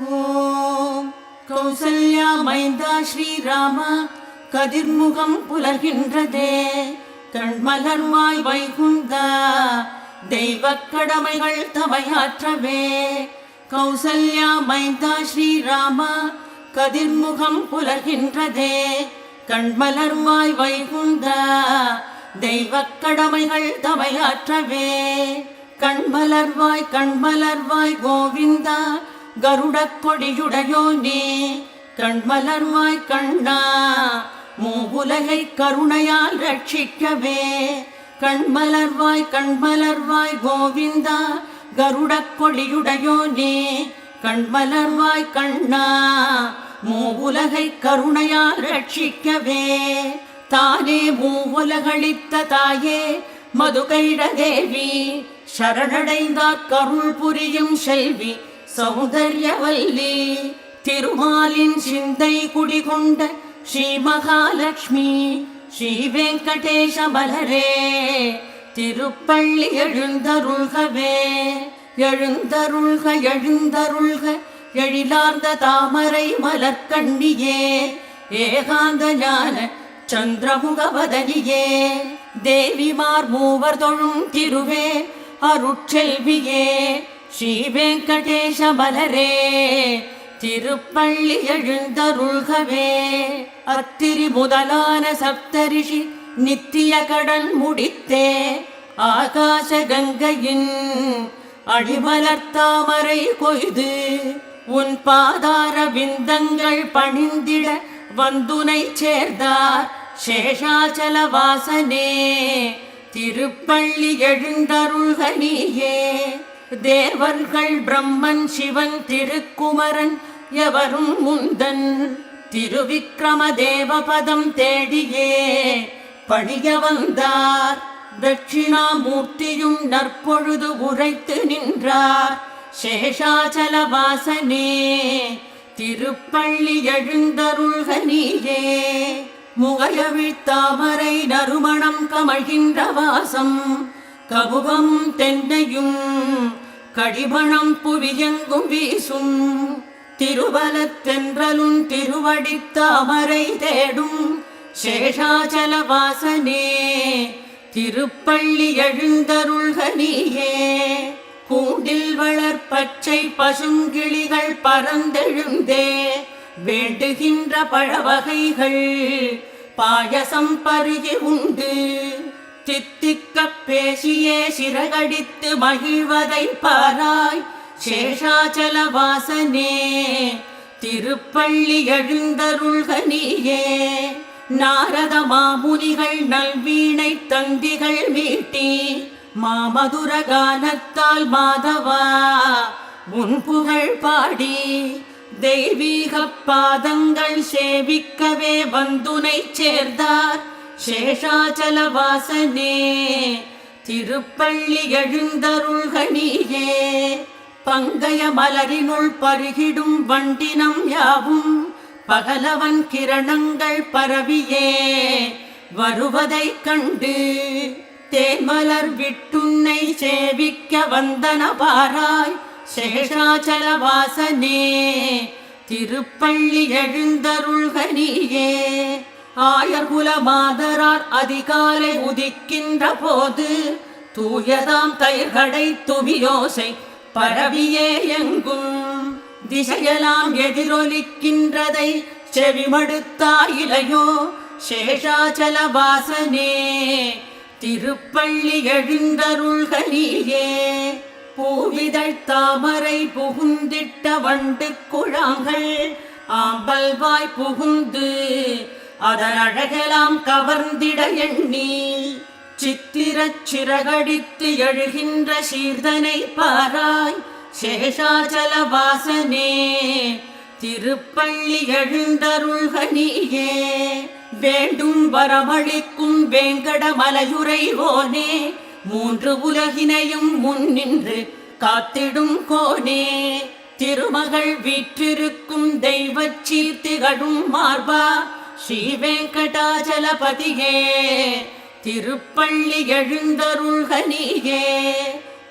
ஓம் கௌசல்யா மைந்தா ஸ்ரீராம கதிர்முகம் புலர்கின்றதே கண்மலர்வாய் வைகுந்தா தெய்வக் கடமைகள் தமையாற்றவே. கௌசல்யா மைந்தா ஸ்ரீராம கதிர்முகம் புலர்கின்றதே கண்மலர்வாய் வைகுந்தா தெய்வக் கடமைகள் தமையாற்றவே. கண்மலர்வாய் கோவிந்தா கருடக் கொடியுடையோனே கண்மலர்வாய் கண்ணா மூவுலகை கருணையால் ரட்சிக்கவே. கண்மலர்வாய் கோவிந்தா கருடக் கொடியுடையோனே கண்மலர்வாய் கண்ணா மூவுலகை கருணையால் ரட்சிக்கவே. தானே மூவுலகளித்த தாயே மதுகைட தேவி சரணடைந்தார் கருள் புரியும் செல்வி சௌந்தர்யவல்லி. திருமாலின் சிந்தை குடிகொண்ட ஸ்ரீ மகாலட்சுமி ஸ்ரீ வெங்கடேஷ மலரே திருப்பள்ளி எழுந்தருள்கவே. எழுந்தருள்க எழிலார்ந்த தாமரை மலர்கண்ணியே ஏகாந்த ஞான சந்திரமுகவதனியே தேவிமார் மூவர் தொழும் திருவே அருட்செல்வியே ஸ்ரீ வெங்கடேஷ மலரே திருப்பள்ளி எழுந்தருள்கவே. அத்திரி முதலான சப்தரிஷி நித்திய கடன் முடித்தே ஆகாச கங்கையின் அடிமலர்த்தாமரை கொய்து உன் பாதார விந்தங்கள் பணிந்திட வந்துனை சேர்ந்தார் சேஷாச்சல வாசனே திருப்பள்ளி எழுந்தருள்கனியே. தேவர்கள் பிரம்மன் சிவன் திருக்குமரன் எவரும் முந்தன் திருவிக்ரம தேவபதம் தேடியே பணிய வந்தார். தட்சிணாமூர்த்தியும் நற்பொழுது உரைத்து நின்றார் சேஷாச்சல வாசனே திருப்பள்ளி எழுந்தருள்கனியே. முகையவிழ் தாமரை நறுமணம் கமழ்கின்ற வாசம் கபுகம் தென்னையும் கடிபணம் புவியெங்கும் வீசும் திருவலத்தென்றலும் திருவடித்தாமரை தேடும் சேஷாச்சல வாசனே திருப்பள்ளி எழுந்தருள்கனியே. கூண்டில் வளர்பச்சை பசுங்கிளிகள் பறந்தெழுந்தே வேண்டுகின்ற பழவகைகள் பாயசம் பருகி உண்டு தித்திக்க பேசியே சிறகடித்து மகிழ்வதை பாராய் சேஷாச்சல வாசனே திருப்பள்ளி எழுந்தருள்கனியே. நாரத மாமுனிகள் நல்வீணை தந்திகள் மீட்டி மாமதுர கானத்தால் மாதவா முன்புகழ் பாடி தெய்வீக பாதங்கள் சேவிக்கவே வந்துனை சேர்ந்தார் சேஷாச்சல வாசனே திருப்பள்ளி எழுந்தருள்கனியே. பங்கய மலரினுள் பருகிடும் வண்டினம் யாவும் பகலவன் கிரணங்கள் பரவியே வருவதைக் கண்டு தேன்மலர் விட்டுன்னை சேவிக்க வந்தன பாராய் சேஷாச்சல வாசனே திருப்பள்ளி எழுந்தருள்கனியே. ஆயர்குல மாதரார் அதிகாலை உதிக்கின்ற போது தூயதாம் தயிர்கடை துவியோசை பரவியே எங்கும் திசையெல்லாம் எதிரொலிக்கின்றதை செவிமடுத்தாயிலையோ சேஷாச்சல வாசனே திருப்பள்ளி எழுந்தருள்கனியே. பூவிதழ் தாமரை புகுந்திட்ட வண்டு குழாங்கள் ஆம்பல்வாய் புகுந்து அதன் அழகெல்லாம் கவர்ந்திட எண்ணி சித்திரச் சிறகடித்து எழுகின்ற சீர்தனை பாராய் சேஷாச்சல வாசனே திருப்பள்ளி எழுந்தருள்கனியே. வேண்டும் வரமளிக்கும் வேங்கட மலையுறைவோனே மூன்று உலகினையும் முன்னின்று காத்திடும் கோனே திருமகள் வீற்றிருக்கும் தெய்வச் சீர்த்திகழும் மார்பா ஸ்ரீ வெங்கடாச்சலபதியே திருப்பள்ளி எழுந்தருள்கனியே.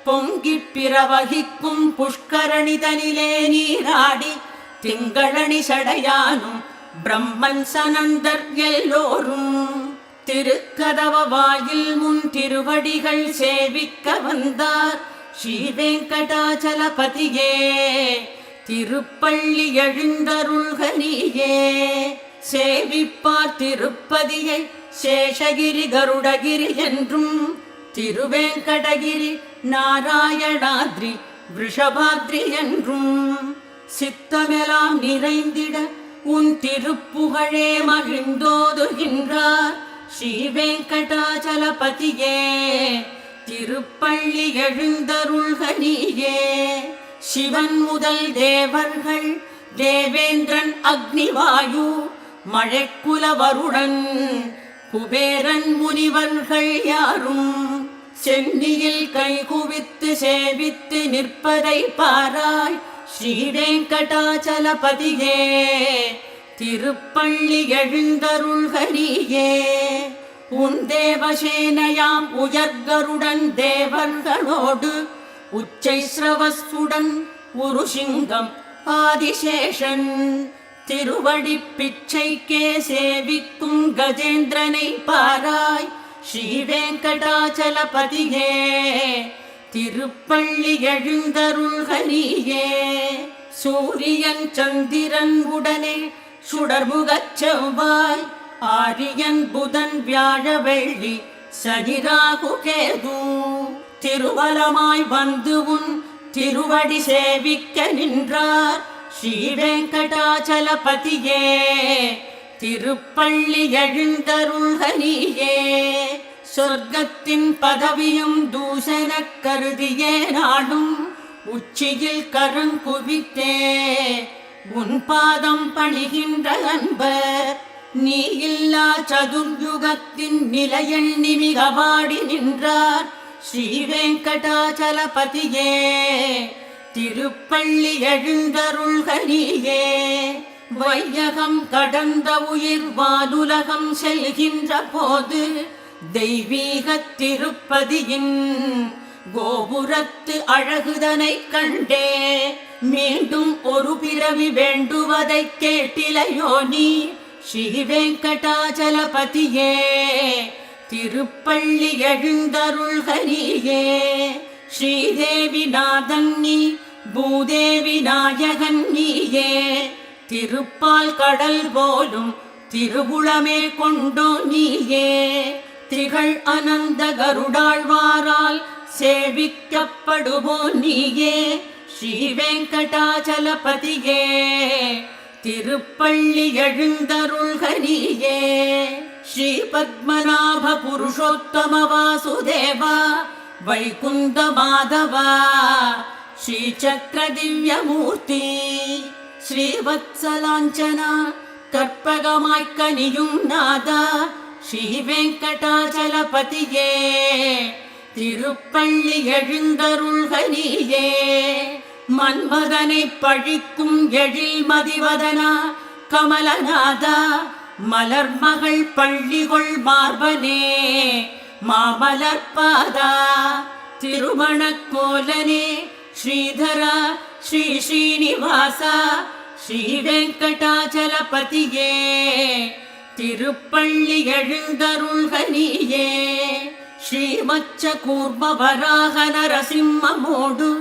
பொங்கிப் பிரவகிக்கும் புஷ்கரணிதனிலே நீராடி திங்களணி சடையானும் பிரம்மன் சனந்தர் எல்லோரும் திருக்கதவ வாயில் முன் திருவடிகள் சேவிக்க வந்தார் ஸ்ரீ வெங்கடாச்சலபதியே. திருப்பள்ளி எழுந்தருள்க நீயே. சேவிப்பார் திருப்பதியை சேஷகிரி கருடகிரி என்றும் திருவேங்கடகிரி நாராயணாத்ரி விருஷபாத்ரி என்றும் சித்தமெல்லாம் நிறைந்திட உன் திருப்புகழே மகிழ்ந்தோதுகின்றார் ஸ்ரீ வெங்கடாச்சலபதியே. திருப்பள்ளி எழுந்தருள்க நீயே. சிவன் முதல் தேவர்கள் தேவேந்திரன் அக்னிவாயு மழைக்குல வருடன் குபேரன் முனிவர்கள் யாரும் சென்னியில் கைகுவித்து சேவித்து நிற்பதை பாராய் ஸ்ரீ வெங்கடாச்சலபதியே. திருப்பள்ளி எழுந்தருள்க நீயே. உன் தேவசேனையாம் உயர்கருடன் தேவர்களோடு உச்சை ஸ்ரவஸ்துடன் உருசிங்கம் ஆதிசேஷன் திருவடி பிச்சைக்கே சேவிக்கும் கஜேந்திரனை பாராய் ஸ்ரீ வெங்கடாச்சலபதியே. திருப்பள்ளி எழுந்தருள்க நீயே. சூரியன் சந்திரன் உடனே சுடர்முகச் செவ்வாய் ஆரியன் புதன் வியாழ வெள்ளி சனிராகு கேது திருவலமாய் வந்து உன் திருவடி சேவிக்க நின்றார் ஸ்ரீ வெங்கடாச்சலபதியே. திருப்பள்ளி எழுந்தருள்க நீயே. சொர்க்கத்தின் பதவியும் தூசன கருதியே நாடும் உச்சியில் கரங்குவித்தே உன் பாதம் பணிகின்ற அன்பர் நீ இல்லா சதுர்யுகத்தின் நிலையில் நிமிகவாடி நின்றார் ஸ்ரீ வெங்கடாச்சலபதியே. திருப்பள்ளி எழுந்தருள்க நீயே. வையகம் கடந்த உயிர் வானுலகம் செல்கின்ற போது தெய்வீக திருப்பதியின் கோபுரத்து அழகுதனை கண்டே மீண்டும் ஒரு பிறவி வேண்டுவதை கேட்டிலையோ நீ ஸ்ரீ வெங்கடாச்சலபதியே. திருப்பள்ளி எழுந்தருள்க நீயே. ஸ்ரீதேவி நாதன் நீ பூதேவி நாயகன் நீயே. திருப்பால் கடல் போலும் திருவுளமே கொண்டோ நீயே. திகழ் அனந்த கருடாழ்வாரால் சேவிக்கப்படுவோ நீயே ஸ்ரீ வெங்கடாச்சலபதியே. திருப்பள்ளி எழுந்தருள்க நீயே. ஸ்ரீ பத்மநாப புருஷோத்தம வாசுதேவா வைகுந்த மாதவா ஸ்ரீ சக்கர திவ்யமூர்த்தி ஸ்ரீவத்சலாஞ்சனா கற்பகமாய்க் கனியும் நாதா ஸ்ரீ வெங்கடாச்சலபதியே. திருப்பள்ளி எழுந்தருள்க நீயே. மன்மதனை பழிக்கும் எழில் மதிவதனா கமலநாதா மலர்மகள் பள்ளிகொள் மார்பனே மாமலர்பாதா திருமணக்கோலனே ஸ்ரீதரா ஸ்ரீ ஸ்ரீனிவாசா ஸ்ரீ வெங்கடாச்சலபதியே. திருப்பள்ளி எழுந்தருள்க நீயே. ஸ்ரீமச்ச கூர்ம வராக நரசிம்மமோடு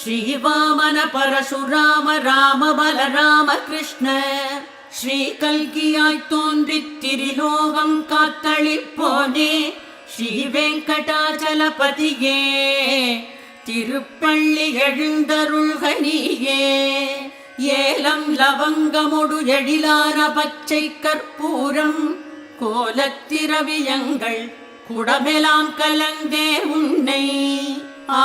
ஸ்ரீவாமன பரசுராம ராம பலராம கிருஷ்ண ஸ்ரீ கல்கியாய் தோன்றித் திரிலோகம் காத்தளிப்போனே ஸ்ரீ வெங்கடாச்சலபதியே. திருப்பள்ளி எழுந்தருள்க நீயே. ஏலம் லவங்கமொடு எழிலான பச்சை கற்பூரம் கோலத்திரவியங்கள் குடமெலாம் கலந்தே உன்னை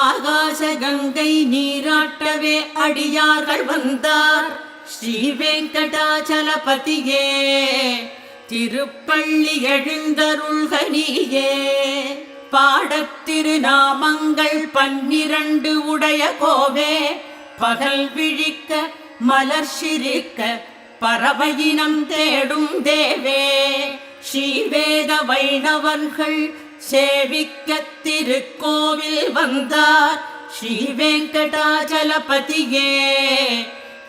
ஆகாச கங்கை நீராட்டவே அடியார்கள் வந்தார் ஸ்ரீ வெங்கடாச்சலபதியே. திருப்பள்ளி எழுந்தருள்க நீயே. பாடத்திருநாமங்கள் 12 உடைய கோவே பகல் விழிக்க மலர் சிரிக்க பறவையினம் தேடும் தேவே ஸ்ரீவேத வைணவர்கள் சேவிக்க திருக்கோவில் வந்தார் ஸ்ரீ வெங்கடாச்சலபதியே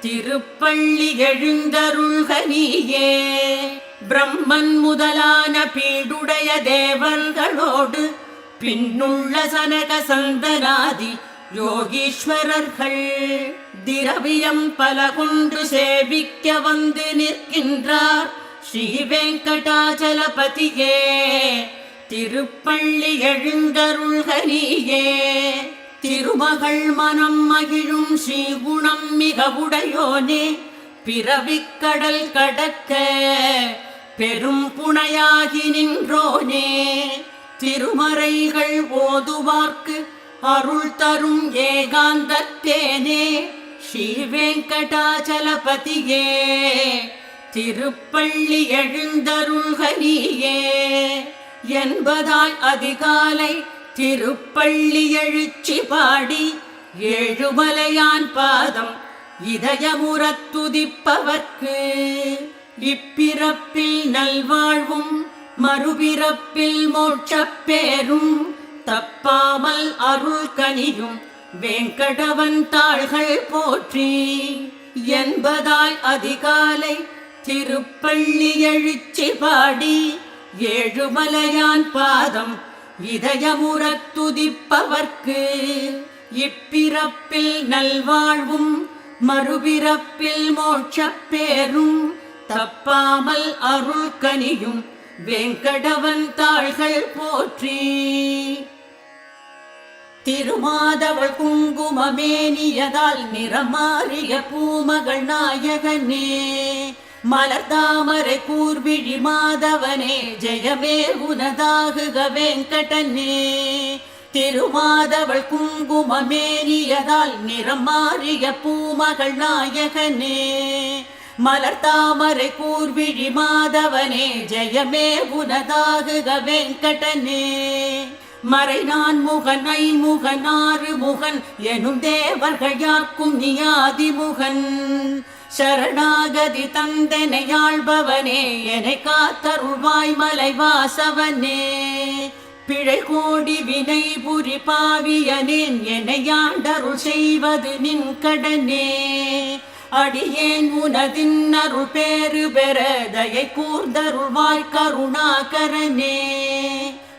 திருப்பள்ளி எழுந்தருள்க நீயே. பிரம்மன் முதலான பீடுடைய தேவர்களோடு பின்னுள்ள சனக சந்தனாதி யோகீஸ்வரர்கள் திரவியம் பல கொண்டு சேவிக்க வந்து நிற்கின்றார் ஸ்ரீ வெங்கடாச்சலபதியே திருப்பள்ளி எழுந்தருள்க நீயே. திருமகள் மனம் மகிழும் ஸ்ரீகுணம் மிக உடையோனே பிறவிக்கடல் கடக்க பெரும் புனையாகி நின்றோனே. திருமறைகள் ஓதுவார்க்கு அருள் தரும் ஏகாந்தத்தேனே ஸ்ரீ வெங்கடாச்சலபதியே திருப்பள்ளி எழுந்தருள்க நீயே. என்பதாய் அதிகாலை திருப்பள்ளி எழுச்சி பாடி ஏழுமலையான் பாதம் இதயமுறத் துதிப்பவர்க்கு இப்பிறப்பில் நல்வாழ்வும் மறுபிறப்பில் மோட்சப் பேரும் தப்பாமல் அருள் கனியும் வெங்கடவன் தாள்கள் போற்றி. என்பதாய் அதிகாலை திருப்பள்ளி எழுச்சி பாடி ஏழுமலையான் பாதம் இதயமுறத் துதிப்பவர்க்கு இப்பிறப்பில் நல்வாழ்வும் மறுபிறப்பில் மோட்சப் பேரும் தப்பாமல் அருள் கனியும் வெங்கடவன் தாள்கள் போற்றி. திருமாதவள் குங்குமமேனியதால் நிறமாறிய பூமகள் நாயகனே மலர்தாமரை கூர்விழி மாதவனே ஜெயமே உனதாகுக வெங்கடனே. திருமாதவள் குங்குமமேனியதால் நிறமாறிய பூமகள் நாயகனே மலர்தாமரை கூர்விழி மாதவனே ஜெயமே உனதாகுக வெங்கடனே. மறை நான் முகன் ஐமுகன் ஆறு முகன் எனும் தேவர்கள் யார்க்கும் நியாதிமுகன் சரணாகதி தந்தனையாள்பவனே என்னை காத்தருள்வாய் மலைவாசவனே. பிழை கோடி வினை புரி பாவியனேன் என்னையாண்டருள் செய்வது நின் கடனே. அடியேன் உனதின் அருள் பேறு பெற தயை கூர்ந்தருள்வாய் கருணாகரனே.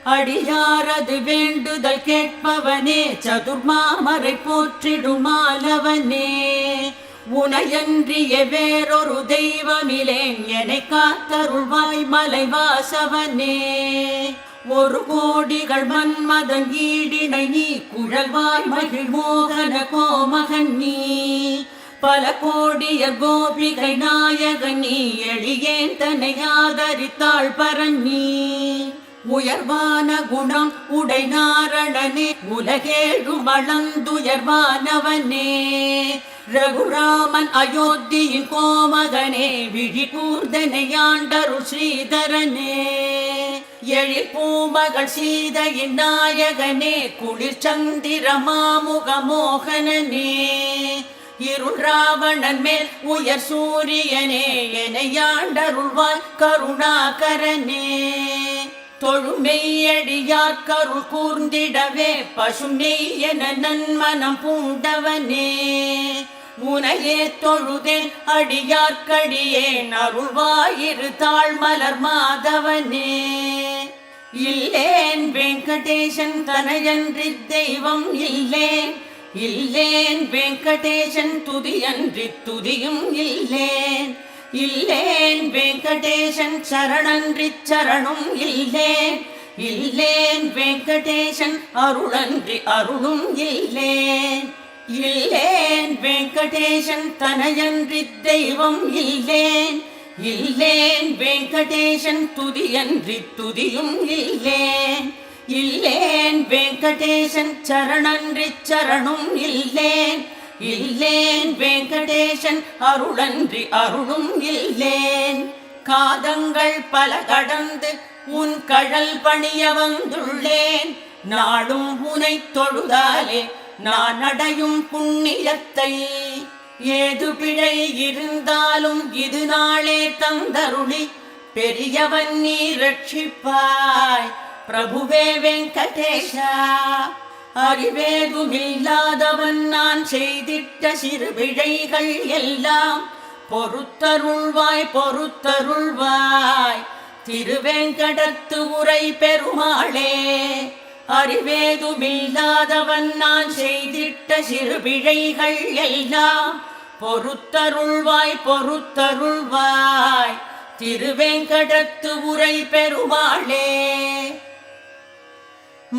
அடியாரது வேண்டுதல் கேட்பவனே சதுர்மாமரை போற்றிடுமாலவனே. உனையன்றிய வேறொரு தெய்வமிலேன் என்னை காத்தருள்வாய் மலைவாசவனே. ஒரு கோடிகள் மன்மதன் ஈடினை நீ குழல்வாய் மகிழ் மோகன கோமகன் நீ. பல கோடிய கோபிகை நாயகன் நீ எளியேன் தன்னை ஆதரித்தாள் பரநீ. உயர்வான குணம் உடை நாரணனே உலகேழும் அளந்துயர்வானவனே. ரகுராமன் அயோத்தியின் கோமகனே விழி கூர்தனையாண்டருள் ஸ்ரீதரனே. எழில் பூமகள் சீதையின் நாயகனே குளிர் சந்திர மாமுக மோகனனே. இருள் ராவணன் மேல் உயர் சூரியனே எனையாண்டருள்வாய் கருணாகரனே. தொழுமெய்யடியார் கருள் கூர்ந்திடவே பசும் நெய் என நன்மனம் பூண்டவனே. உனையே தொழுதேன் அடியார்க்கடியேன் அருள்வாயிரு தாழ்மலர் மாதவனே. இல்லேன் வெங்கடேசன் தனையன்றி தெய்வம் இல்லேன் இல்லேன் வெங்கடேசன் துதியன்றி துதியும் இல்லேன் இல்லேன் வெங்கடேசன் சரணன்றி சரணம் இல்லேன் இல்லேன் வெங்கடேசன் அருளன்றி அருளும் இல்லேன் இல்லேன் வெங்கடேசன் தனையன்றி தெய்வம் இல்லேன் இல்லேன் வெங்கடேசன் துதியன்றி துதியும் இல்லேன் இல்லேன் வெங்கடேசன் சரணன்றி சரணம் இல்லேன் இல்லேன் வெங்கடேசன் அருளன்றி அருளும் இல்லேன். காதங்கள் பல கடந்து உன் கழல் பணிய வந்துள்ளேன். நாடும் உனை தொழுதாலே நான் அடையும் புண்ணியத்தை. ஏது பிழை இருந்தாலும் இது நாளே தந்தருளி பெரியவன் நீ ரட்சிப்பாய் பிரபுவே வெங்கடேஷா. அறிவேதுமில்லாதவன் நான் செய்திட்ட சிறு பிழைகள் எல்லாம் பொறுத்தருள்வாய் பொறுத்தருள்வாய் திருவேங்கடத்து உரை பெருமாளே. அறிவேதுமில்லாதவன் நான் செய்திட்ட சிறு பிழைகள் எல்லாம் பொறுத்தருள்வாய் பொறுத்தருள்வாய் திருவேங்கடத்து உரை பெருமாளே.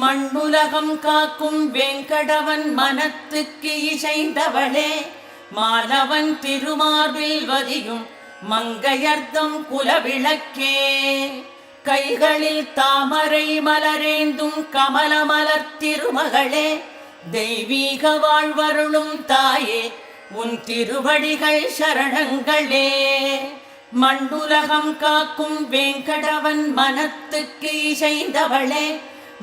மண்ணுலகம் காக்கும் வேங்கடவன் மனத்துக்கு இசைந்தவளே, மாலவன் திருமார்பில் வதியும் மங்கையர்தம் குலவிளக்கே. கைகளில் தாமரை மலரேந்தும் கமல மலர் திருமகளே, தெய்வீக வாழ்வருளும் தாயே உன் திருவடிகள் சரணங்களே. மண்ணுலகம் காக்கும் வேங்கடவன் மனத்துக்கு இசைந்தவளே,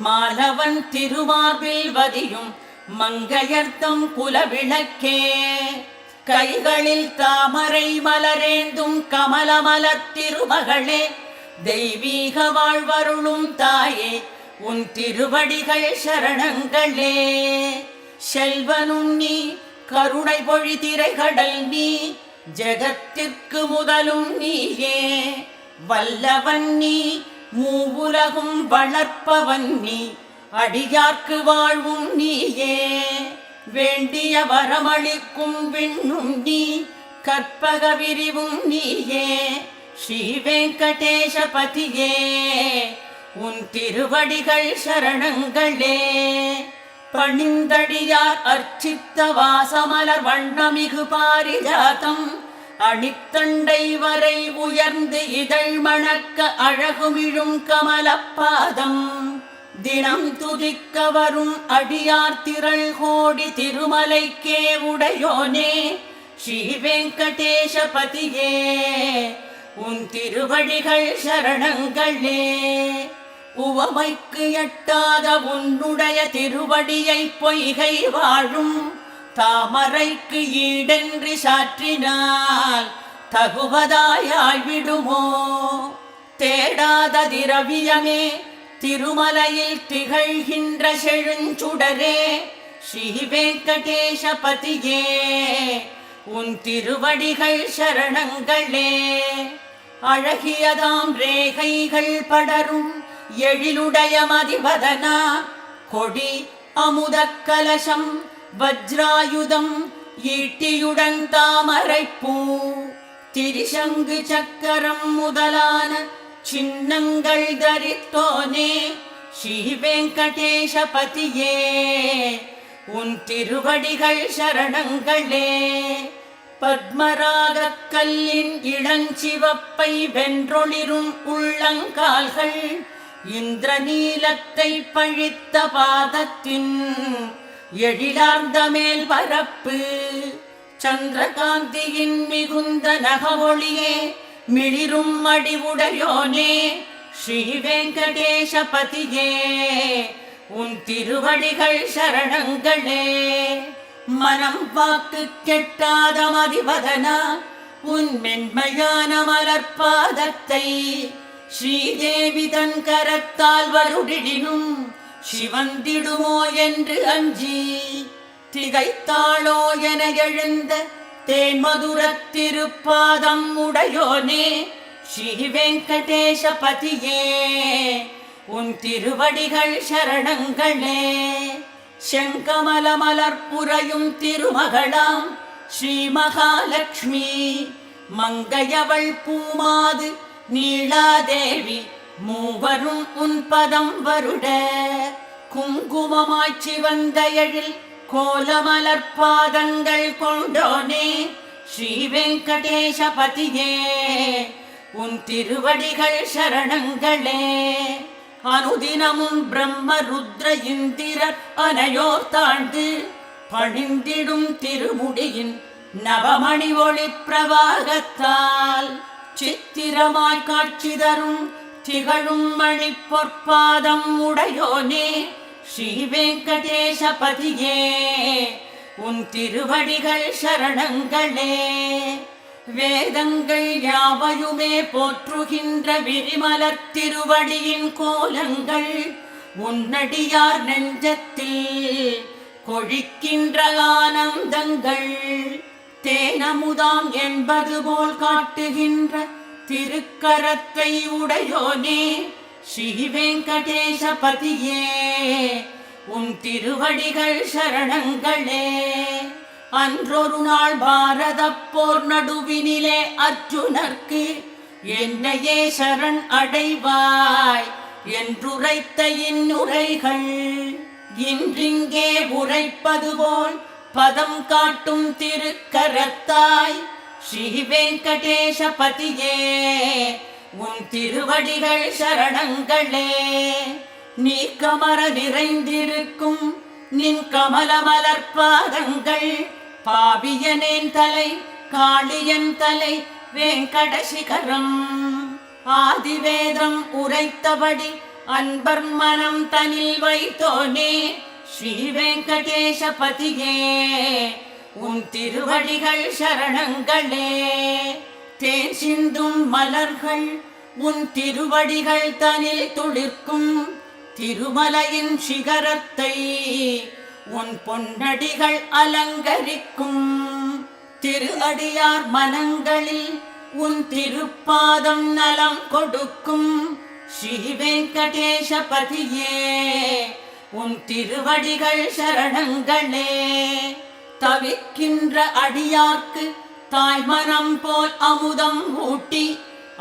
மாலவன் திருமார்பில் வதியும் மங்கையர்தம் குலவிளக்கே. கைகளில் தாமரை மலரேந்தும் கமல மலர் திருமகளே, தெய்வீக வாழ்வருளும் தாயே உன் திருவடிகள் சரணங்களே. செல்வனும் நீ கருணை பொழி திரைகடல் நீ, ஜெகத்திற்கு முதலும் நீயே. வல்லவன் நீ மூவுலகும் வளர்ப்பவன் நீ, அடியார்க்கு வாழ்வும் நீயே. வேண்டிய வரமளிக்கும் விண்ணும் நீ, கற்பக விரிவும் நீயே. ஸ்ரீ வெங்கடேசபதியே உன் திருவடிகள் சரணங்களே. பணிந்தடியார் அர்ச்சித்த வாசமலர் வண்ணமிகு பாரிஜாதம், அணித்தண்டை வரை உயர்ந்து இதழ் மணக்க அழகுமிழும் கமலப்பாதம். தினம் துதிக்க வரும் அடியார் திரள் கோடி திருமலைக்கே உடையோனே. ஸ்ரீ வெங்கடேசபதியே உன் திருவடிகள் சரணங்களே. உவமைக்கு எட்டாத உன்னுடைய திருவடியை பொய்கை வாழும் தாமரைக்கு ஈடென்று சாற்றினால் தகுவதாயாய்விடுமோ. தேடாத திரவியமே திருமலையில் திகழ்கின்ற செழுஞ்சுடரே, ஸ்ரீ வெங்கடேசபதியே உன் திருவடிகள் சரணங்களே. அழகியதாம் ரேகைகள் படரும் எழிலுடைய மதிவதனா, கொடி அமுதக் கலசம் வஜ்ராயுதம் ஈட்டியுடன் தாமரைப்பூ, திரிசங்கு சக்கரம் முதலான சின்னங்கள் தரித்தோனே. ஸ்ரீ வெங்கடேசபதியே உன் திருவடிகள் சரணங்களே. பத்மராகக் கல்லின் இளஞ்சிவப்பை வென்றொளிரும் உள்ளங்கால்கள், இந்திரநீலத்தை பழித்த பாதத்தின் எழிலார்ந்த மேல் பரப்பு, சந்திரகாந்தியின் மிகுந்த நகவொளியே மிளிரும் அடிவுடையோனே. ஸ்ரீ வெங்கடேசபதியே உன் திருவடிகள் சரணங்களே. மனம் வாக்கு கெட்டாத மதிவதனா, உன் மென்மையான மலர்பாதத்தை ஸ்ரீதேவி தன் கரத்தால் வருடினும் சிவந்திடுமோ என்று அஞ்சி, திகைத்தாளோ என எழுந்த தேன்மதுரத் திருப்பாதம் உடையோனே. ஸ்ரீ வெங்கடேசபதியே உன் திருவடிகள் சரணங்களே. செங்கமல மலர்புரையும் திருமகளாம் ஸ்ரீ மகாலட்சுமி, மங்கையவள் பூமாது நீலாதேவி மூவரும் உன் பதம் வருட, குங்குமமாய்ச்சி வந்த எழில் கோலமலர் பாதங்கள் கொண்டோனே. ஸ்ரீ வெங்கடேசபதியே உன் திருவடிகள் சரணங்களே. அனுதினமும் பிரம்ம ருத்ர இந்திரர் அனையோர் தாழ்ந்து பணிந்திடும் திருமுடியின் நவமணி ஒளி பிரவாகத்தால் சித்திரமாய் காட்சி தரும் திகழும் மணி பொற்பாதம் உடையோனே. ஸ்ரீ வெங்கடேசபதியே உன் திருவடிகள் சரணங்களே. வேதங்கள் யாவையுமே போற்றுகின்ற விரிமலர் திருவடியின் கோலங்கள், உன்னடியார் நெஞ்சத்தில் கொழிக்கின்ற ஆனந்தங்கள் தேனமுதாம் என்பது போல் காட்டுகின்ற திருக்கரத்தை உடையோனே ஸ்ரீ வெங்கடேசபதியே உன் திருவடிகள் சரணங்களே. அன்றொரு நாள் பாரத போர் நடுவினிலே அர்ஜுனர்க்கு என்னையே சரண் அடைவாய் என்றுரைத்த இன்னுரைகள் இன்றிங்கே உரைப்பது போல் பதம் காட்டும் திருக்கரத்தாய் ஸ்ரீ வெங்கடேசபதியே உன் திருவடிகள் சரணங்களே. நீ கமர நிறைந்திருக்கும் நின் கமலமலர் பாதங்கள் பாவியனேன் தலை காளியன் தலை வெங்கடசிகரம் ஆதிவேதம் உரைத்தபடி அன்பர் மனம் தனில் வைத்தோனே ஸ்ரீ வெங்கடேசபதியே உன் திருவடிகள் சரணங்களே. தேன் சிந்தும் மலர்கள் உன் திருவடிகள் தனில் துளிர்க்கும் திருமலையின் சிகரத்தை உன் பொன்னடிகள் அலங்கரிக்கும் திரு அடியார் மனங்களில் உன் திருப்பாதம் நலம் கொடுக்கும் ஸ்ரீ வெங்கடேசபதியே உன் திருவடிகள் சரணங்களே. தவிக்கின்ற அடியார்க்கு தாய்மனம் போல் அமுதம் ஊட்டி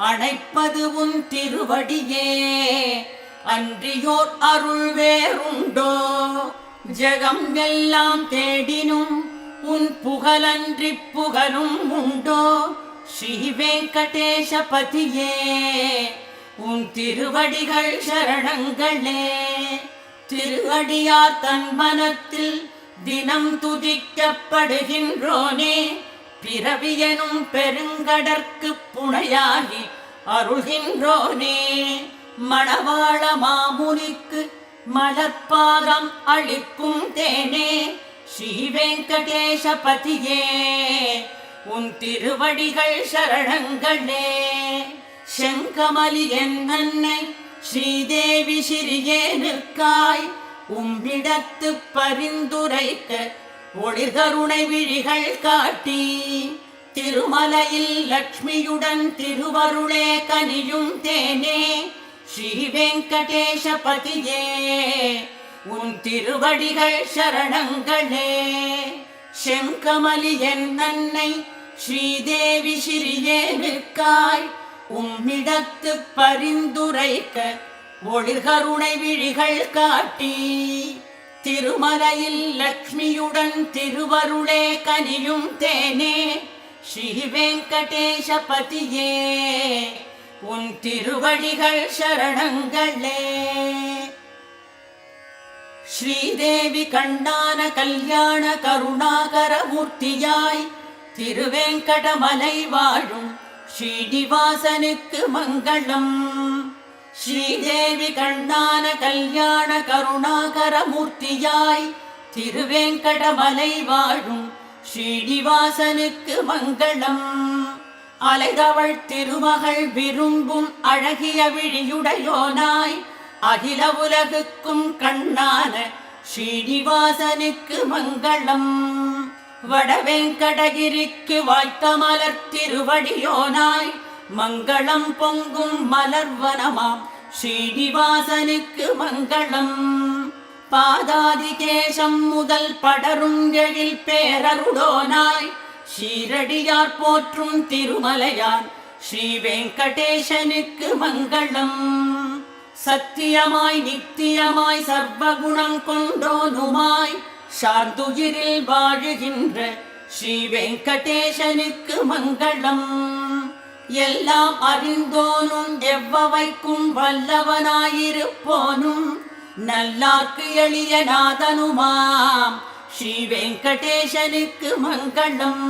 அணைப்பது உன் திருவடியே அன்றியோர் அருள் வேறுண்டோ. ஜகம் எல்லாம் தேடினும் உன் புகழன்றி புகழும் உண்டோ ஸ்ரீ வெங்கடேசபதியே உன் திருவடிகள் சரணங்களே. திருவடியார் தன் மனத்தில் தினம் துதிக்கப்படுகின்றோனே பிறவியனும் பெருங்கடற்கு புனையாகி அருள்கின்றோனே. மணவாள மாமுனிக்கு மலர்பாதம் அளிக்கும் தேனே ஸ்ரீ வெங்கடேசபதியே உன் திருவடிகள் சரணங்களே. செங்கமலி என் அன்னை ஸ்ரீதேவி சிறியேனுக்காய் உம்மிடத்து பரிந்துரைக்க ஒளிர்கருணை விழிகள் காட்டி திருமலையில் லக்ஷ்மியுடன் திருவருளே கனியும் தேனே ஸ்ரீ வெங்கடேசபதியே உன் திருவடிகள் சரணங்களே. செங்கமலி என் அன்னை ஸ்ரீதேவி சிறியேனுக்காய் உம்மிடத்து பரிந்துரைக்க ஒளிர்கருணை விழிகள் காட்டி திருமலையில் லக்ஷ்மியுடன் திருவருளே கனியும் தேனே ஸ்ரீ வெங்கடேசபதியே உன் திருவடிகள் சரணங்களே. ஸ்ரீதேவி கண்டான கல்யாண கருணாகர மூர்த்தியாய் திருவேங்கடமலை வாழும் ஸ்ரீனிவாசனுக்கு மங்களம். ஸ்ரீதேவி கண்ணான கல்யாண கருணாகர மூர்த்தியாய் திருவேங்கடமலை வாழும் ஸ்ரீனிவாசனுக்கு மங்களம். அலைதவள் திருமகள் விரும்பும் அழகிய விழியுடையோனாய் அகில உலகுக்கும் கண்ணான ஸ்ரீனிவாசனுக்கு மங்களம். வடவேங்கடகிரிக்கு வாய்த்த மலர் திருவடியோனாய் மங்களம் பொங்கும் மலர்வனமாம் ஸ்ரீனிவாசனுக்கு மங்களம். பாதாதிகேசம் முதல் படரும் எழில் பேரருடோனாய் ஷீரடியார் போற்றும் திருமலையான் ஸ்ரீ வெங்கடேசனுக்கு மங்களம். சத்தியமாய் நித்தியமாய் சர்வகுணம் கொண்டோனுமாய் சார்ந்துயிரில் வாழுகின்ற ஸ்ரீ வெங்கடேசனுக்கு மங்களம். எல்லாம் அறிந்தோனும் எவ்வவைக்கும் வல்லவனாயிருப்போனும் நல்லார்க்கு எளிய நாதனுமாம் ஸ்ரீ வெங்கடேசனுக்கு மங்களம்.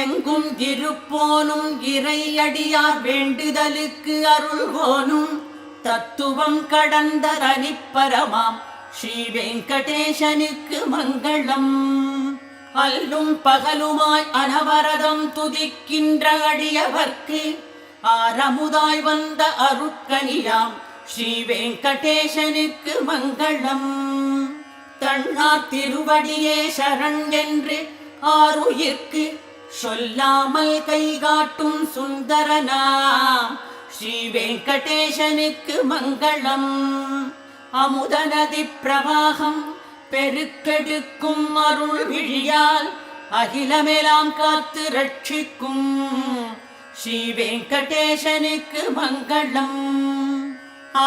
எங்கும் இருப்போனும் இறையடியார் வேண்டுதலுக்கு அருள்வோனும் தத்துவம் கடந்த தனிப்பரமாம் ஸ்ரீ வெங்கடேசனுக்கு மங்களம். அல்லும் பகலுமாய் அனவரதம் துதிக்கின்ற அடியவர்க்கு ஆரமுதாய் வந்த அருட்கனியாம் ஸ்ரீ வெங்கடேசனுக்கு மங்களம். தன்னார் திருவடியே சரண் என்று ஆருயிர்க்கு சொல்லாமல் கைகாட்டும் சுந்தரனாம் ஸ்ரீ வெங்கடேசனுக்கு மங்களம். அமுத நதி பிரவாகம் பெருக்கெடுக்கும் அருள் விழியால் அகிலமெல்லாம் காத்து ரட்சிக்கும் ஸ்ரீ வெங்கடேசனுக்கு மங்களம்.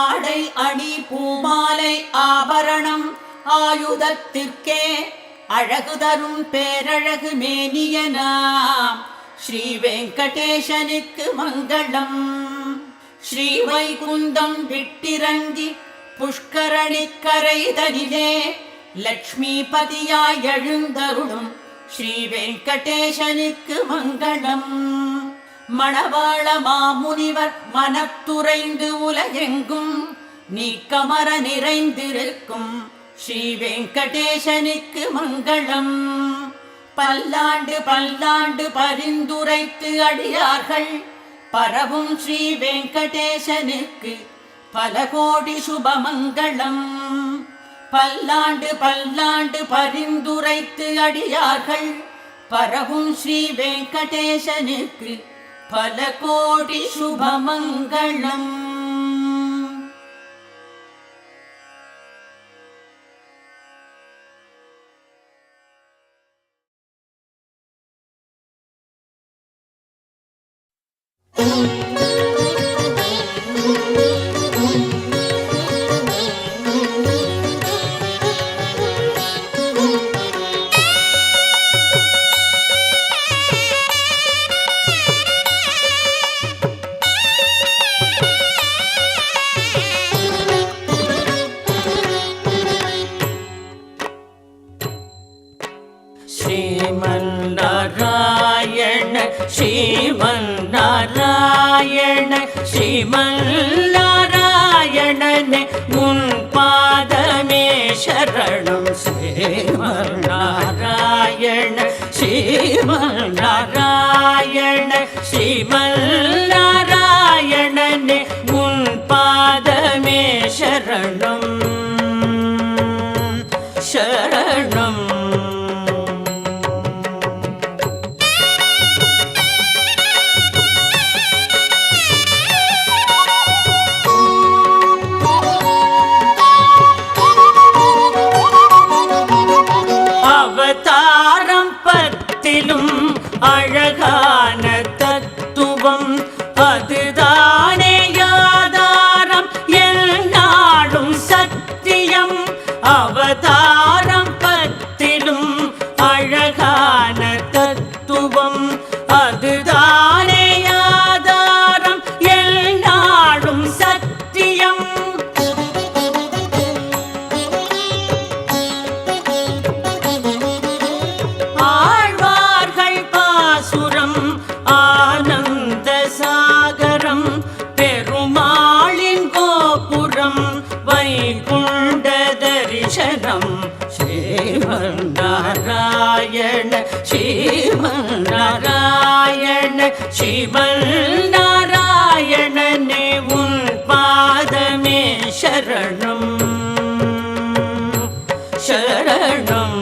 ஆடை அணி பூமாலை ஆபரணம் ஆயுதத்திற்கே அழகு தரும் பேரழகு மேனியனாம் ஸ்ரீ வெங்கடேசனுக்கு மங்களம். ஸ்ரீ வைகுந்தம் விட்டிறங்கி புஷ்கரணிக்கரை தனிலே லக்ஷ்மிபதியாய் எழுந்தருளும் ஸ்ரீ வெங்கடேசனுக்கு மங்களம். மணவாள மாமுனிவர் மனத்துறைந்து உலகெங்கும் நீக்கமர நிறைந்திருக்கும் ஸ்ரீ வெங்கடேசனுக்கு மங்களம். பல்லாண்டு பல்லாண்டு பரிந்துரைத்து அடியார்கள் பரவும் ஸ்ரீ வெங்கடேசனுக்கு பல கோடி சுபமங்களம். பல்லாண்டு பல்லாண்டு பரிந்துரைத்து அடியார்கள் பரவும் ஸ்ரீ வெங்கடேசனுக்கு பல கோடி சுபமங்களம். श्रीमन्नारायण श्रीमन्नारायण श्रीमन्नारायणने उन् पादमे शरणं श्रीमन्नारायण श्रीमन्नारायण श्रीमन्नारायणने उन् पादमे शरणं शरणं அழகான தத்துவம் அதுதானே ஆதாரம் எந்நாளும் சத்தியம். அவதாரம் பத்திலும் அழகான தத்துவம் அதுதானே ஆதாரம் எந்நாளும் சத்தியம். ஆனந்த சாகரம் பெருமாளின் கோபுரம் வைகுண்ட தரிசனம் ஸ்ரீமன்னாராயண ஸ்ரீமன்னாராயண ஸ்ரீமன்னாராயணனே உன் பாதமே சரணம் சரணம்.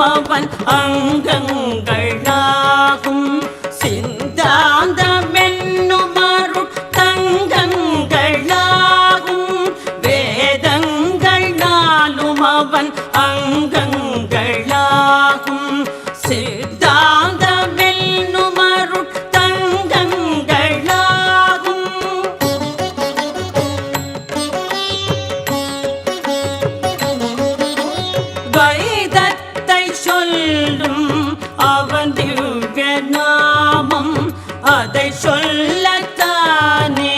அவன் அங்கங்களாகும் சிந்தாந்தமென்னும் அருள் தங்கங்களாகும். வேதங்கள் நாளும் அவன் அங்கங்களாகும் சித்தாந்தமென்னும் அருள் தங்கங்களாகும். சொல்லும் அவன் திவ்ய நாமம் அதை சொல்லத்தானே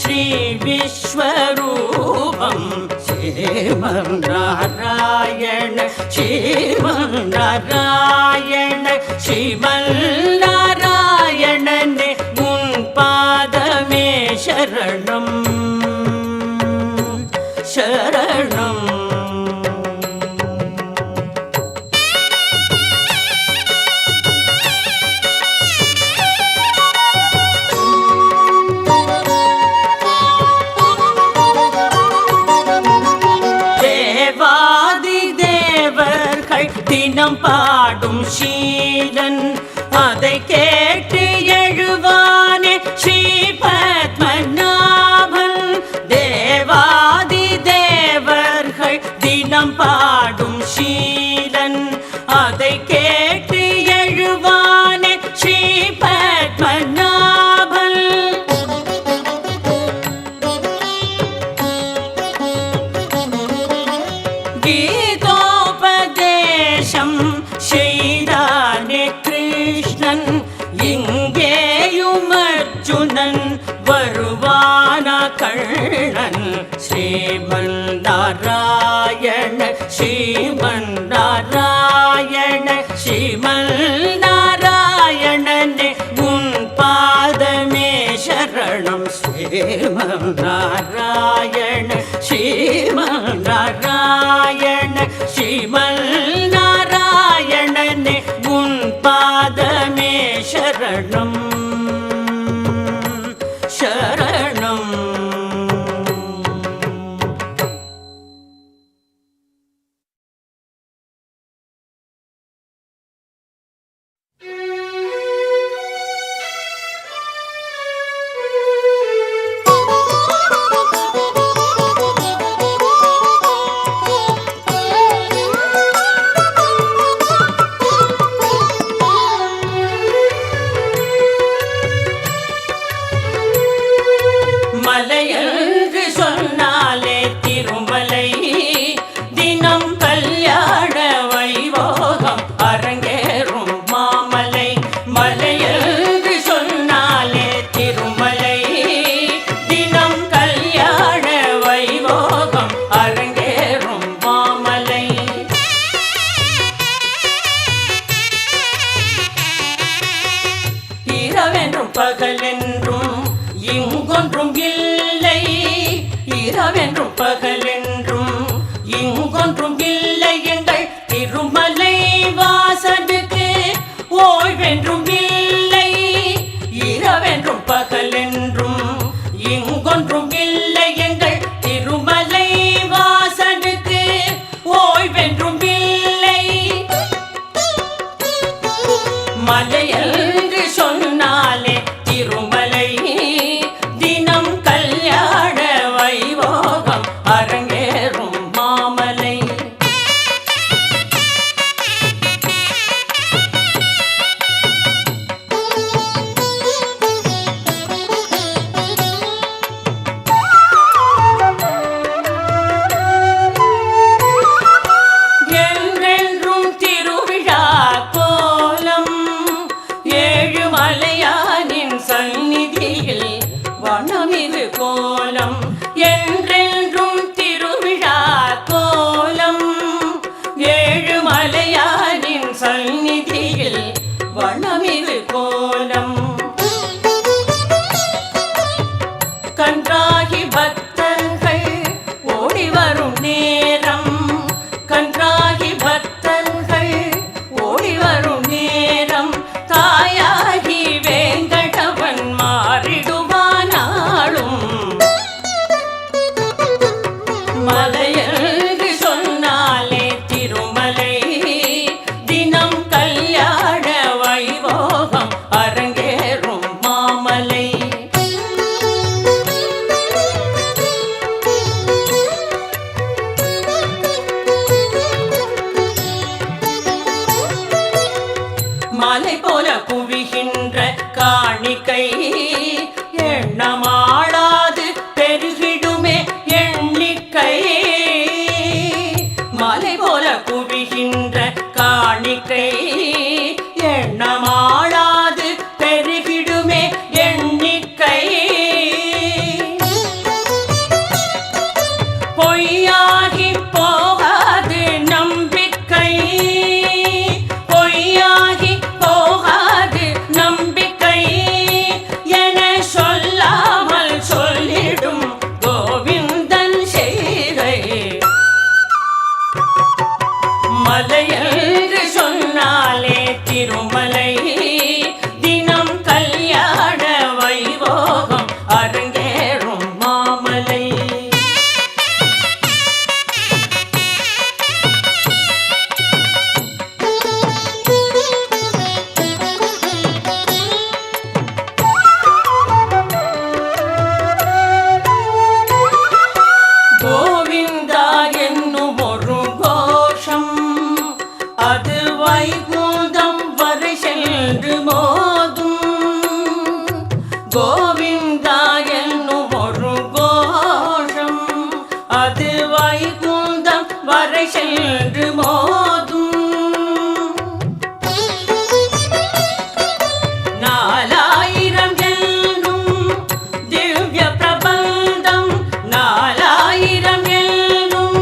ஸ்ரீ விஸ்வரூபம் ஸ்ரீமன்னாராயண ஸ்ரீமன்னாராயண ஸ்ரீமன்னாராயணனே உன் பாதமே சரணம் சரணம். தேவாதி தேவர்கள் தினம் பாடும் ஷீலன், அதை கேட்டு எழுவானே ஸ்ரீ பத்மநாபன். தேவாதி தேவர்கள் தினம் பாடும் ஷீலன், அதை கேட்டு எழுவானே ஸ்ரீ பத்மநாபன். கீதோபதேசம் செய்தானே கிருஷ்ணன், இங்கேயும் அர்ஜுனன் வருவானா கண்ணன். ஸ்ரீமன் நாராயண ஸ்ரீமன் நாராயண ஸ்ரீமன் நாராயணனே உன் பாதமே சரணம். ஸ்ரீமன் நாராயண ஸ்ரீமன் நாராயண ஸ்ரீமன் நாராயணனே உன் பாதமே சரணம் சரணம். மலையென்று சொன்னாலே திருமலை, தினம் கல்யாண வைபோகம் அரங்கேறும் மாமலை. மலையென்று சொன்னாலே திருமலை, தினம் கல்யாண வைபோகம் அரங்கேறும் மாமலை. இரவென்றும் பகலென்றும் இங்கொன்றும் இல்லை, இரவென்றும் பகலென்றும் இங்கொன்றும் இல்லை. எங்கள் திருமலை வாசனுக்கு ஓய்வென்றும் இல்லை, இரவென்றும் பகலென்றும் இங்கொன்றும் இல்லை. எங்கள் திருமலை வாசனுக்கு ஓய்வென்றும் இல்லை. மலையென்று சொன்னாலே திருமலை, தினம் கல்யாண வைபோகம் அரங்கேறும் மாமலை. என்றென்றும் திருவிழா கோலம், ஏழுமலையானின் சந்நிதியில் வனமிகு கோலம். என்றென்றும் திருவிழா கோலம், ஏழுமலையானின் சந்நிதியில் வனமிகு கோலம். கன்றாகி பக்தர்கள் ஓடி வரும் நேரம், கன்றாகி பக்தர்கள் ஓடி வரும் நேரம். தாயாகி வேங்கடவன் மாறிடுவானாலும், மலையென்று சொன்னாலே திருமலை, தினம் கல்யாண வைபோகம் அரங்கேறும் மாமலை. மலையென்று சொன்னாலே திருமலை தினம் கல்யாண வைபோகம் அரங்கேறும் மாமலை. கோவிந்தா என்னும் ஒரு கோஷம் அது வைகுந்தம் வரை சென்று மோதும். கோவிந்தா என்னும் ஒரு கோஷம் அது வைகுந்தம் வரை சென்று மோதும். 4000 என்னும் திவ்ய பிரபந்தம் 4000 என்னும்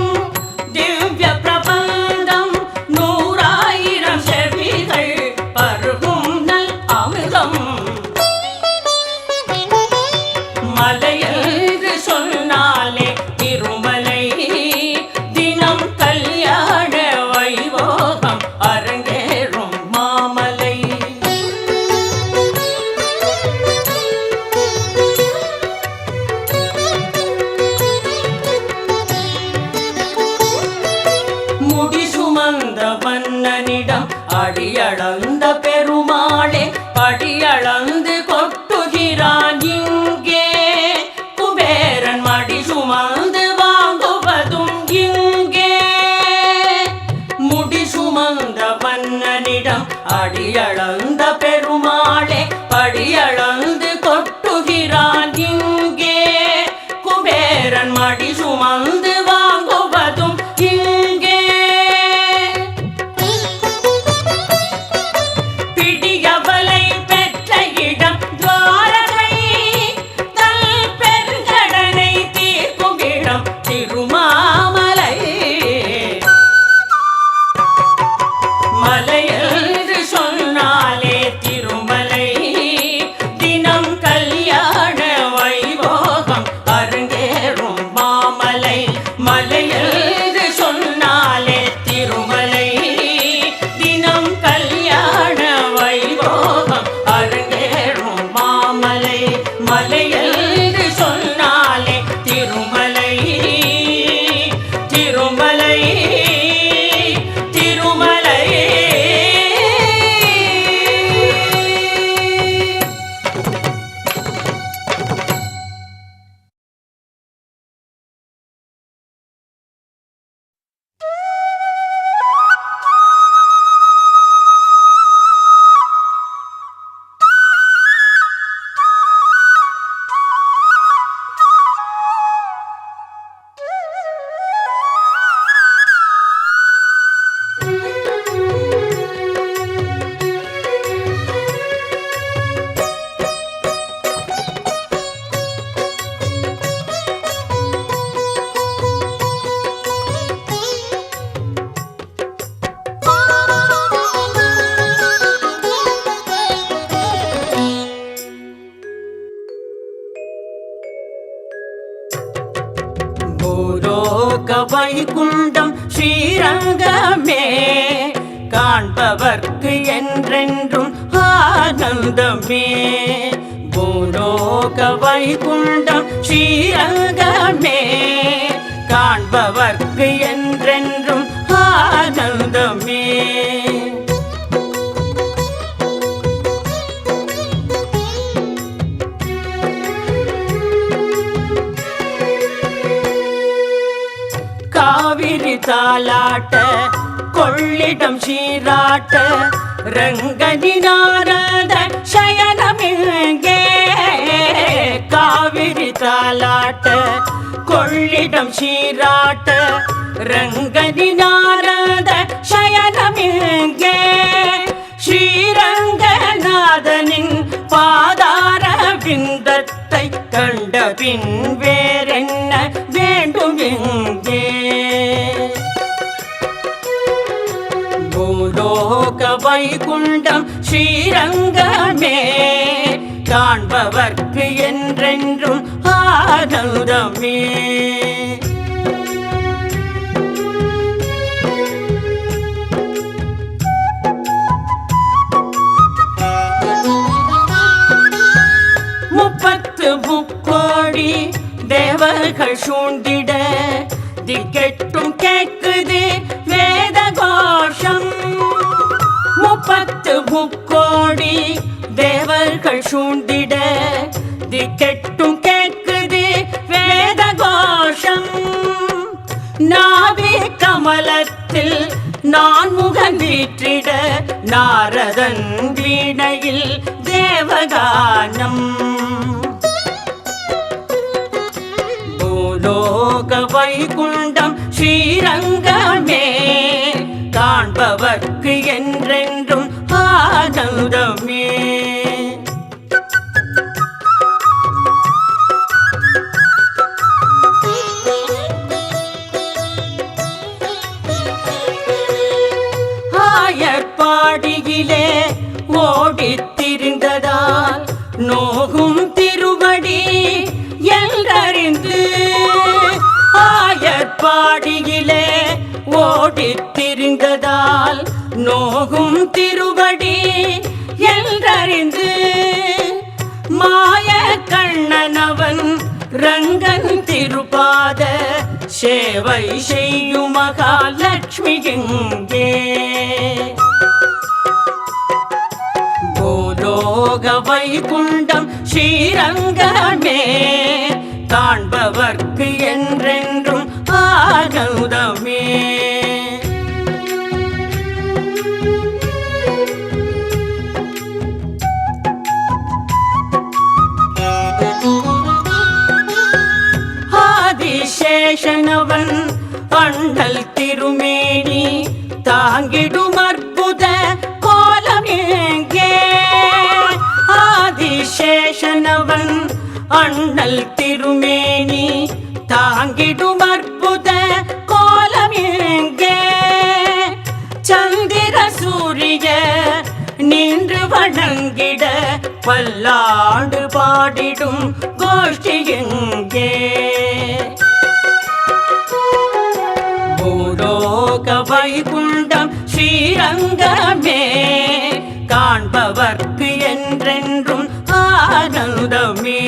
திவ்ய பிரபந்தம் 100,000 செவிகள் பருகும் நல் அமிர்தம். மலையென்று சொன்னாலே திருமலை தினம் கல்யாண வைபோகம் அரங்கேறும் மாமலை. முடி சுமந்த மன்னனிடம் அடியளந்த பெருமாளே படியளந்து கொட்டுகிறான் இங்கே. குபேரன் மடி சுமந்து வாங்குவதும் இங்கே. முடி சுமந்த மன்னனிடம் அடியளந்த பெருமாளே படியளந்து கொட்டுகிறான் இங்கே. குபேரன் மடி சுமந்து வாங்குவதும் இங்கே. பிடியவலை பெற்ற இடம் துவாரகை தல் பெருங்கடனை தீர்க்கும் இடம் திருமாமலை. மலையென்று சொன்னாலே திருமலை தினம் கல்யாண வைபோகம் அரங்கேறும் மாமலை. மலையென்று சொன்னாலே திருமலை தினம் கல்யாண வைபோகம் அரங்கேறும் மாமலை. மலையென்று சொன்னாலே திருமலை திருமலை திருமலை. பூலோக வைகுண்டம் ஸ்ரீரங்கமே காண்பவர்க்கு என்றென்றும் ஆனந்தமே. பூலோக வைகுண்டம் ஸ்ரீரங்கமே காண்பவர்க்கு என்றென்றும் ஆனந்தமே. காவிரி தாலாட்ட கொள்ளிடம் சீராட்ட ரங்கனி நாரத சயனமிங்கே. காவிரி தாலாட்ட கொள்ளிடம் சீராட்ட ரங்கனி நாரத சயனமிங்கே. ஸ்ரீரங்கநாதனின் பாதார விந்தத்தை கண்ட பின் வேறென்ன வேண்டும் எங்கே. பூலோக வைகுண்டம் ஸ்ரீரங்கமே காண்பவர்க்கு என்றென்றும் ஆனந்தமே. திக்கெட்டும் கேட்குது வேத கோஷம். 30 தேவர்கள் சூழ்ந்திட திக்கெட்டும் கேட்குது வேத கோஷம். நாவே கமலத்தில் நான் முகம் வீற்றிட நாரதன் வீணையில் தேவகானம். பூலோக வைகுண்டம் ஸ்ரீரங்கமே காண்பவர்க்கு என்றென்றும் ஆனந்தமே. ஆயர்பாடியிலே ஓடித் திரிந்ததால் நோகும் திருவடி என்றறிந்து, ஆயர்பாடியிலே ஓடித் திரிந்ததால் நோகும் திருவடி என்றறிந்து, மாய கண்ணனவன் ரங்கன் திருபாத சேவை செய்யும் மகாலட்சுமி எங்கே. பூலோக வைகுண்டம் ஸ்ரீரங்கமே காண்பவர்க்கு என்றென்றும் ஆனந்தமே. ஆதிசேஷனவன் அண்ணல் திருமேனி தாங்கிடும் அற்புத கோலம் எங்கே. ஆதிசேஷனவன் அண்ணல் திருமேனி தாங்கிடும் அற்புத கோலம் எங்கே. சந்திர சூரிய நின்று வணங்கிட பல்லாண்டு பாடிடும் கோஷ்டி எங்கே. பூலோக வைகுண்டம் ஸ்ரீரங்கமே காண்பவர்க்கு என்றென்றும் ஆனந்தமே.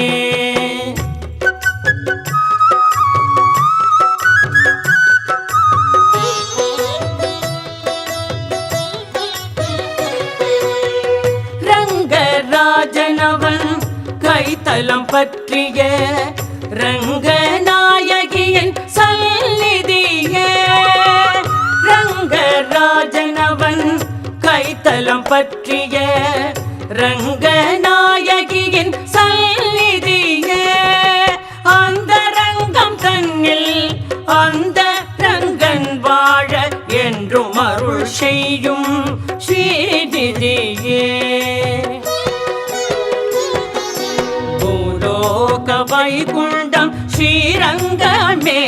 ரங்கராஜனவன் கைத்தலம் பற்றிய ரங்கநாயகியின் சந்நிதியே. ரங்கராஜனவன் கைத்தலம் பற்றிய ரங்கநாயகியின் சந்நிதியே. அந்த ரங்கம் தன்னில் அந்த ரங்கன் வாழ என்றும் அருள் செய்யும் ஸ்ரீநிதியே. பூலோக வைகுண்டம் ஸ்ரீரங்கமே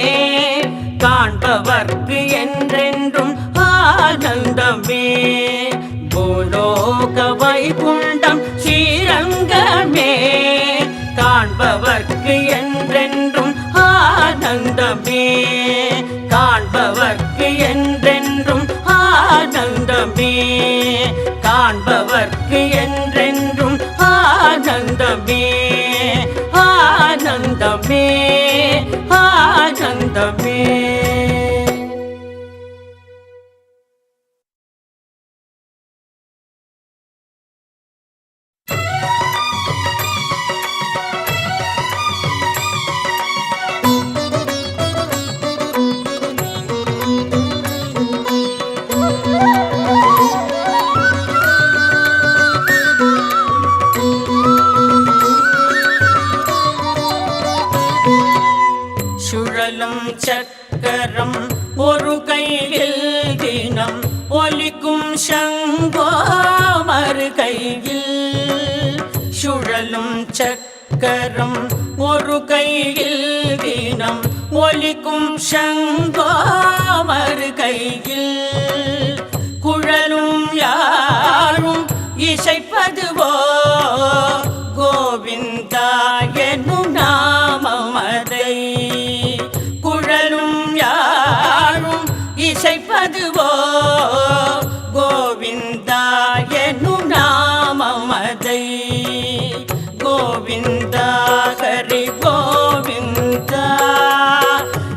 காண்பவர்க்கு என்றென்றும் ஆனந்தமே. பூலோக வைகுண்டம் ஸ்ரீரங்கமே காண்பவர்க்கு என்றென்றும் ஆனந்தமே. காண்பவர்க்கு என்றென்றும் ஆனந்தமே. காண்பவர்க்கு என்றென்றும் ஆனந்தமே. ஆனந்தமே ஆனந்தமே. சுழலும் சக்கரம் ஒரு கையில் தினம் ஒலிக்கும் சங்கோ மறு கையில். சுழலும் சக்கரம் ஒரு கையில் தினம் ஒலிக்கும் சங்கோ மறு கையில். குழலும் யாரும் இசைப்பதுவோ கோவிந்தா என்னும் நாமமதை. குழலும் யாரும் இசைப்பதுவோ கோவிந்தா என்னும் நாமமதை. கோவிந்தா ஹரி கோவிந்தா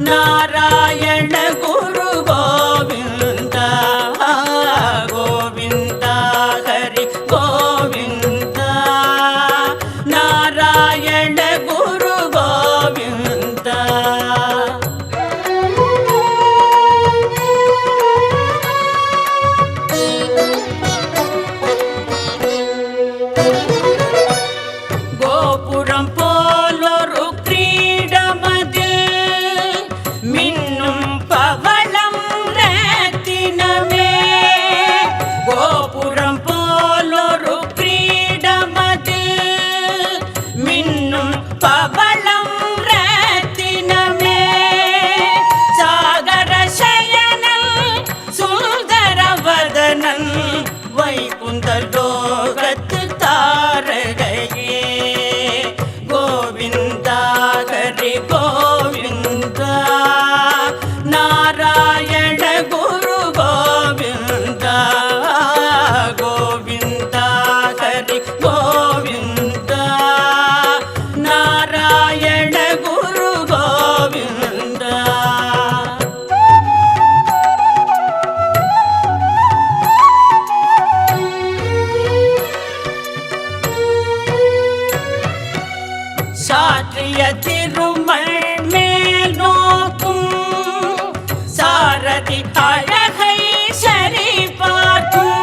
நாராயண நாராயண குரு கோவிந்தா கோவிந்தா ஹரி கோவிந்தா நாராயண குரு கோவிந்தா கோபுரம் போலொரு கிரீடமதில் மின்னும் பவளம் ரத்தினமே கோபுரம் போலொரு கிரீடமதில் மின்னும் பவளம் ரத்தினமே சாகர சயனன் சுந்தரவதனன் வைகுந்த லோகத்து தாரகையே கோவிந்தா ஹரி கோவிந்தா நாராயண குரு கோவிந்தா கோவிந்தா ஹரி கோவிந்தா நாராயண குரு கோவிந்தா சாற்றிய திருமல் மேல் நோக்கும் சாரதி அழகை சரி பார்க்கும்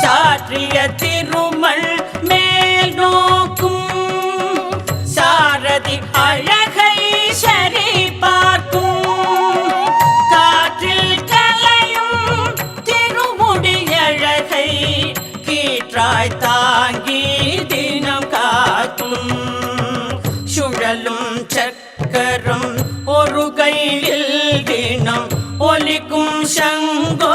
சாற்றிய திருமல் மேல் நோக்கும் சாரதி அழகை சரி பார்க்கும் காற்றில் கலையும் திருமுடி அழகை கீற்றாய் தாங்கி தினம் காக்கும் சுழலும் சக்கரம் ஒரு கையில் தினம் ஒலிக்கும் சங்கோ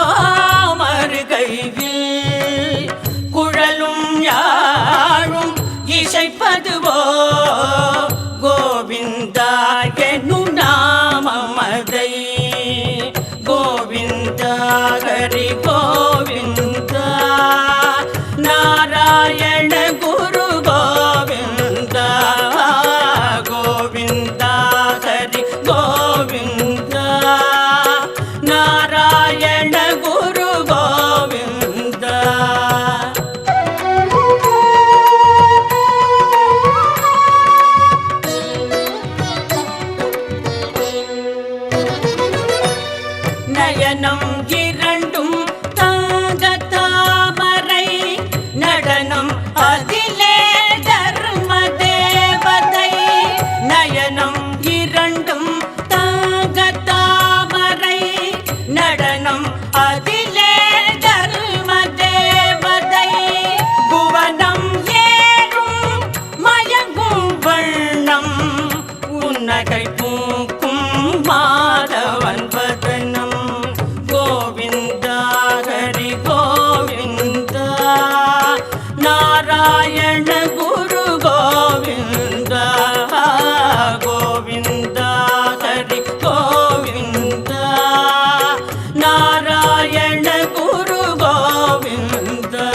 மறு கையில் குழலும் யாழும் இசைப்பதுவோ கோவிந்தா என்னும் நாமமதை கோவிந்தா ஹரி கோவிந்தா நாராயண குரு கோவிந்தா கோவிந்தா ஹரி கோவிந்தா நாராயண குரு கோவிந்தா நயனம் இரண்டும் தங்க தாமரை நடனம் அதிலே தர்ம தேவதை நயனம் இரண்டும் தங்க தாமரை நடனம் அதிலே தர்ம தேவதை புவனம் ஏறும் மயங்கும் வண்ணம் உன்னகை பூக்கும் மாதவன் வதனம் கோவிந்தா ஹரி கோவிந்தா நாராயண குரு கோவிந்தா கோவிந்தா ஹரி கோவிந்தா நாராயண குரு கோவிந்தா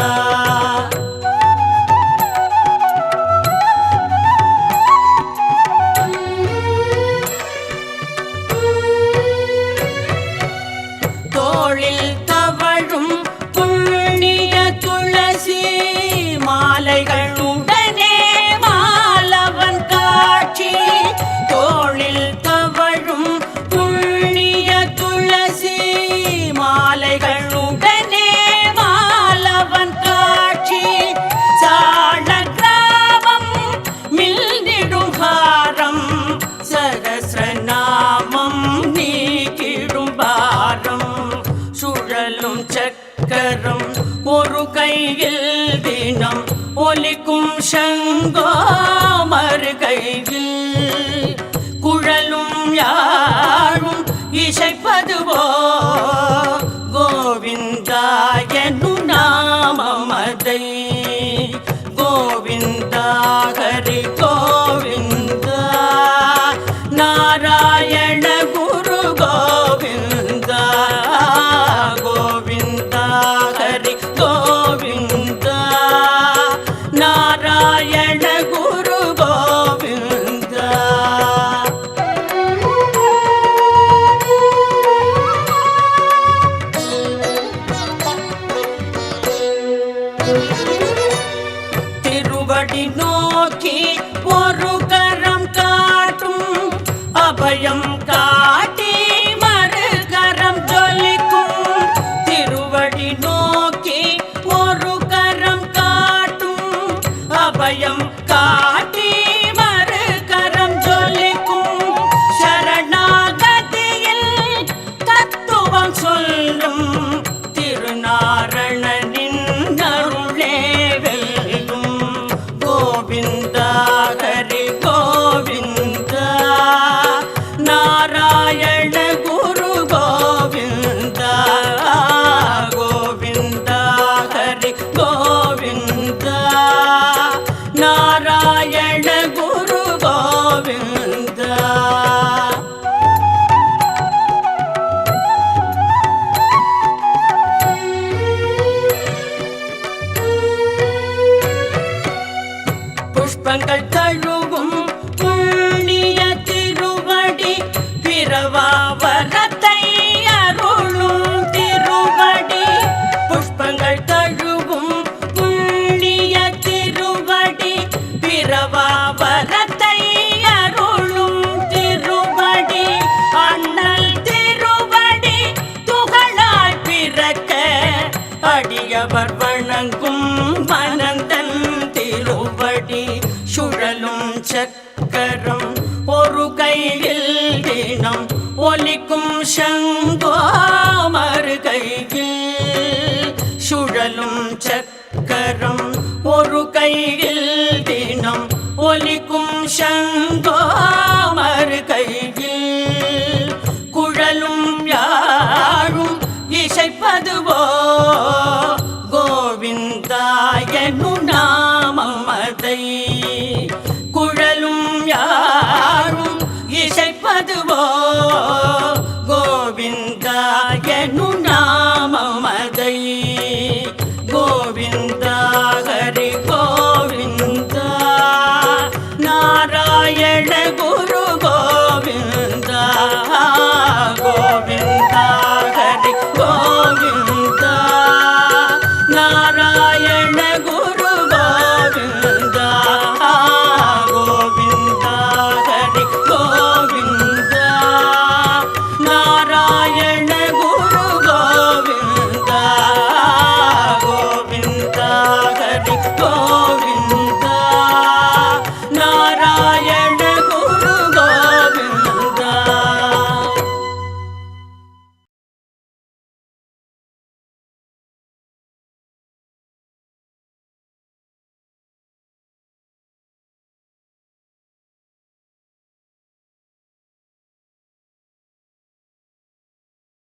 தோளில் தவழும் புண்ணிய துளசி மாலைகள் உடனே மாலவன் காட்சி தோளில் தவழும் புண்ணிய துளசி மாலைகள் உடனே மாலவன் காட்சி சாண கிராமம் மில்னிடும் ஹாரம் சகஸ்ரநாமம் நீக்கிடும் பாரம் சுழலும் சக்கரம் ஒரு கையில் தினம் ஒலிக்கும் சங்கோ மறு கையில் குழலும் யாழும் இசைப்பதுவோ கோவிந்தா என்னும் நாமமதை கோவிந்தா ஹரி கோவிந்தா நாராயண குரு கோவிந்தா கோவிந்தா ஹரி கோவிந்தா நாராயண குரு கோவிந்தா சொல்லும் திருநாரணனின் அருளே வெல்லும். கோவிந்தா ஹரி கோவிந்தா நாராயண குரு கோவிந்தா. கோவிந்தா ஹரி கோவிந்தா நாராயண குரு கோவிந்தா. புஷ்பங்கள் தழுவும் புண்ணிய திருவடி பிரவாவரத்தை அருளும் திருவடி. புஷ்பங்கள் தழுவும் புண்ணிய திருவடி பிரவாவரத்தை அருளும் திருவடி. அண்ணல் திருவடி துகளாய் பிறக்க அடியவர் வணங்கும் மனந்தன் திருவடி. சுழலும் சக்கரம் ஒரு கையில் தினம் ஒலிக்கும் சங்கோ மறு கையில். சுழலும் சக்கரம் ஒரு கையில் தினம் ஒலிக்கும் சங்கோ மறு கையில். குழலும் யாழும் இசைப்பதுவோ கோவிந்தாயனு நாமமதை. குழலும் யாழும் இசைப்பதுவோ கோவிந்தாயனு நாமமதை. கோவிந்தா ஹரி கோவிந்தா நாராயண குரு கோவிந்தா. கோவிந்தா ஹரி கோவிந்தா நாராயண குரு கோவிந்தா. கோவிந்தா ஹரி கோவிந்தா நாராயண